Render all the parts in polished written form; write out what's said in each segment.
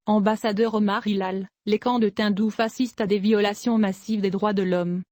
Ambassadeur Omar Hilal, les camps de Tindouf assistent à des violations massives des droits de l'homme.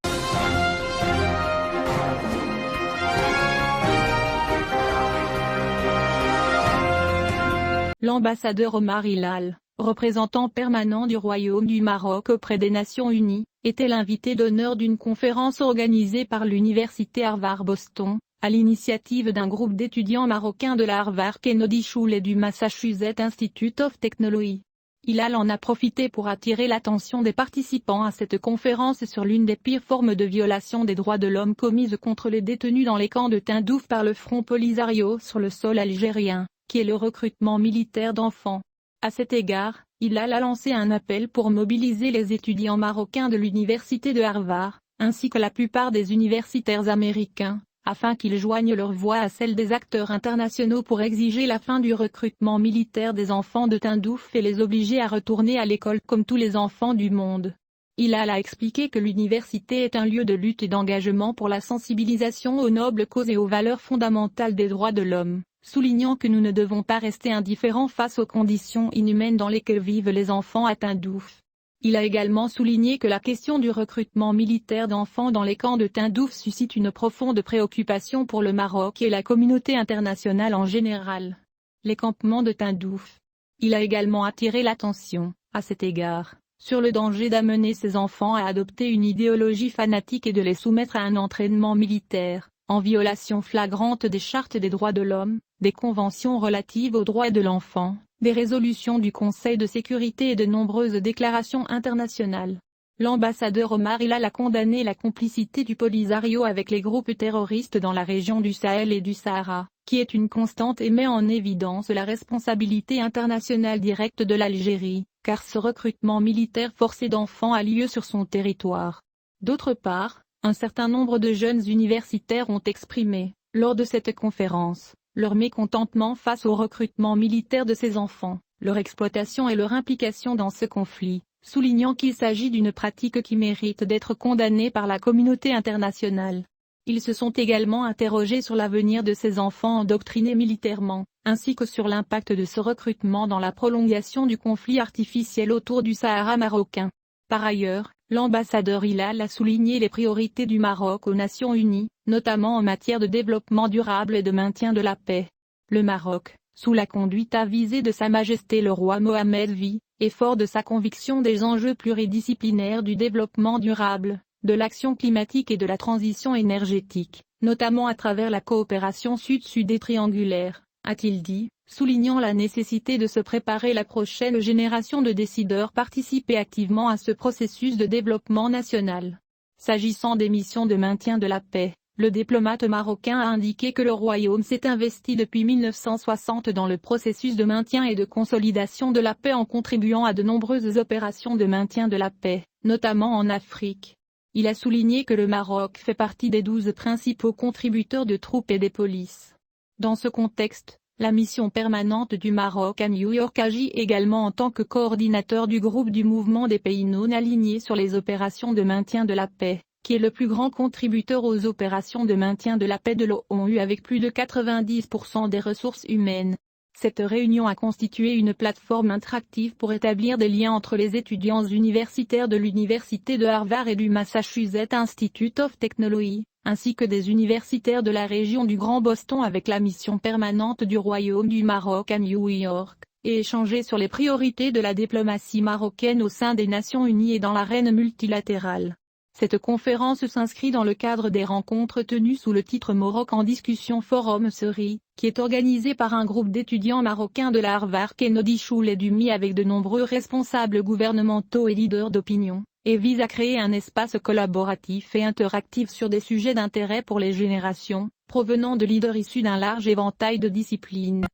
L'ambassadeur Omar Hilal, représentant permanent du Royaume du Maroc auprès des Nations Unies, était l'invité d'honneur d'une conférence organisée par l'université Harvard-Boston, à l'initiative d'un groupe d'étudiants marocains de la Harvard Kennedy School et du Massachusetts Institute of Technology. Hilal en a profité pour attirer l'attention des participants à cette conférence sur l'une des pires formes de violation des droits de l'homme commises contre les détenus dans les camps de Tindouf par le Front Polisario sur le sol algérien, qui est le recrutement militaire d'enfants. À cet égard, Hilal a lancé un appel pour mobiliser les étudiants marocains de l'université de Harvard, ainsi que la plupart des universitaires américains, afin qu'ils joignent leur voix à celle des acteurs internationaux pour exiger la fin du recrutement militaire des enfants de Tindouf et les obliger à retourner à l'école comme tous les enfants du monde. Hilal a expliqué que l'université est un lieu de lutte et d'engagement pour la sensibilisation aux nobles causes et aux valeurs fondamentales des droits de l'homme, soulignant que nous ne devons pas rester indifférents face aux conditions inhumaines dans lesquelles vivent les enfants à Tindouf. Il a également souligné que la question du recrutement militaire d'enfants dans les camps de Tindouf suscite une profonde préoccupation pour le Maroc et la communauté internationale en général. Les campements de Tindouf. Il a également attiré l'attention, à cet égard, sur le danger d'amener ces enfants à adopter une idéologie fanatique et de les soumettre à un entraînement militaire, en violation flagrante des chartes des droits de l'homme, des conventions relatives aux droits de l'enfant, des résolutions du Conseil de sécurité et de nombreuses déclarations internationales. L'ambassadeur Omar Hilal a condamné la complicité du Polisario avec les groupes terroristes dans la région du Sahel et du Sahara, qui est une constante et met en évidence la responsabilité internationale directe de l'Algérie, car ce recrutement militaire forcé d'enfants a lieu sur son territoire. D'autre part, un certain nombre de jeunes universitaires ont exprimé, lors de cette conférence, leur mécontentement face au recrutement militaire de ces enfants, leur exploitation et leur implication dans ce conflit, soulignant qu'il s'agit d'une pratique qui mérite d'être condamnée par la communauté internationale. Ils se sont également interrogés sur l'avenir de ces enfants endoctrinés militairement, ainsi que sur l'impact de ce recrutement dans la prolongation du conflit artificiel autour du Sahara marocain. Par ailleurs, l'ambassadeur Hilal a souligné les priorités du Maroc aux Nations Unies, notamment en matière de développement durable et de maintien de la paix. Le Maroc, sous la conduite avisée de Sa Majesté le roi Mohammed V, est fort de sa conviction des enjeux pluridisciplinaires du développement durable, de l'action climatique et de la transition énergétique, notamment à travers la coopération sud-sud et triangulaire, a-t-il dit, soulignant la nécessité de se préparer la prochaine génération de décideurs participer activement à ce processus de développement national. S'agissant des missions de maintien de la paix, le diplomate marocain a indiqué que le Royaume s'est investi depuis 1960 dans le processus de maintien et de consolidation de la paix en contribuant à de nombreuses opérations de maintien de la paix, notamment en Afrique. Il a souligné que le Maroc fait partie des 12 principaux contributeurs de troupes et des polices. Dans ce contexte, la mission permanente du Maroc à New York agit également en tant que coordinateur du groupe du mouvement des pays non alignés sur les opérations de maintien de la paix, qui est le plus grand contributeur aux opérations de maintien de la paix de l'ONU avec plus de 90% des ressources humaines. Cette réunion a constitué une plateforme interactive pour établir des liens entre les étudiants universitaires de l'université de Harvard et du Massachusetts Institute of Technology, ainsi que des universitaires de la région du Grand Boston avec la mission permanente du Royaume du Maroc à New York, et échanger sur les priorités de la diplomatie marocaine au sein des Nations Unies et dans l'arène multilatérale. Cette conférence s'inscrit dans le cadre des rencontres tenues sous le titre Maroc en discussion Forum Seri, qui est organisé par un groupe d'étudiants marocains de la Harvard Kennedy School et du MI avec de nombreux responsables gouvernementaux et leaders d'opinion, et vise à créer un espace collaboratif et interactif sur des sujets d'intérêt pour les générations, provenant de leaders issus d'un large éventail de disciplines.